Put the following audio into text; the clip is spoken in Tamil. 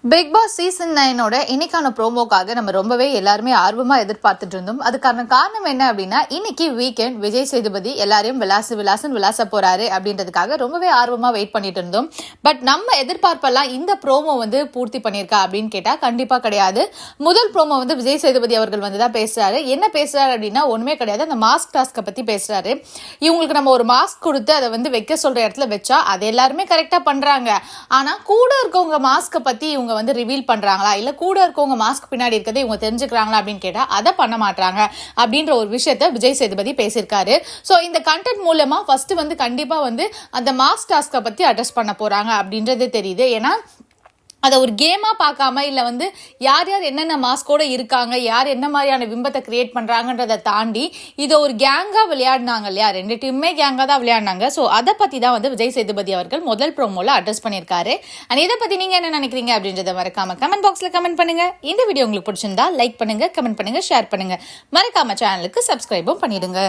பிக் பாஸ் சீசன் 9 இன்னைக்கான ப்ரோமோக்காக நம்ம ரொம்பவே எல்லாருமே ஆர்வமா எதிர்பார்த்துட்டு இருந்தோம். அதுக்கான காரணம் என்ன அப்படின்னா, இன்னைக்கு வீக்கெண்ட் விஜய் சேதுபதி எல்லாரையும் விளாச போறாரு அப்படின்றதுக்காக ரொம்பவே ஆர்வமா வெயிட் பண்ணிட்டு இருந்தோம். பட் நம்ம எதிர்பார்ப்பெல்லாம் இந்த ப்ரோமோ பூர்த்தி பண்ணியிருக்கா அப்படின்னு கேட்டா கண்டிப்பா கிடையாது. முதல் ப்ரோமோ விஜய் சேதுபதி அவர்கள் தான் பேசுறாரு. என்ன பேசுறாரு அப்படின்னா ஒண்ணுமே கிடையாது. அந்த மாஸ்க் டாஸ்கை பத்தி பேசுறாரு. இவங்களுக்கு நம்ம ஒரு மாஸ்க் கொடுத்து அதை வைக்க சொல்ற இடத்துல வச்சா அது எல்லாருமே கரெக்டா பண்றாங்க. ஆனா கூட இருக்கவங்க மாஸ்கை பத்தி இவங்க ரிவீல் பண்றாங்களா இல்ல கூட இருக்கவங்க மாஸ்க் பின்னாடி இருக்கதை இவங்க தெரிஞ்சுக்கிறாங்களா அப்படின்னு கேட்டா அதை பண்ண மாட்டாங்க அப்படின்ற ஒரு விஷயத்த விஜய் சேதுபதி பேசியிருக்காரு. சோ இந்த கண்டென்ட் மூலமா ஃபர்ஸ்ட் கண்டிப்பா அந்த மாஸ்க் டாஸ்கை பத்தி அட்ரஸ் பண்ண போறாங்க அப்படின்றது தெரியுது. ஏன்னா அதை ஒரு கேமா பார்க்காம இல்ல யார் யார் என்னென்ன மாஸ்கோட இருக்காங்க, யார் என்ன மாதிரியான பிம்பத்தை கிரியேட் பண்றாங்கன்றதை தாண்டி இதை ஒரு கேங்கா விளையாடினாங்க இல்லையா, ரெண்டு டீமுமே கேங்கா தான் விளையாடினாங்க. ஸோ அதை பத்தி தான் விஜய் சேதுபதி அவர்கள் முதல் ப்ரோமோல அட்ரஸ் பண்ணியிருக்காரு. அண்ட் இதை பத்தி நீங்க என்ன நினைக்கிறீங்க அப்படின்றத மறக்காம கமெண்ட் பாக்ஸ்ல கமெண்ட் பண்ணுங்க. இந்த வீடியோ உங்களுக்கு பிடிச்சிருந்தா லைக் பண்ணுங்க, கமெண்ட் பண்ணுங்க, ஷேர் பண்ணுங்க. மறக்காம சேனலுக்கு சப்ஸ்கிரைபும் பண்ணிடுங்க.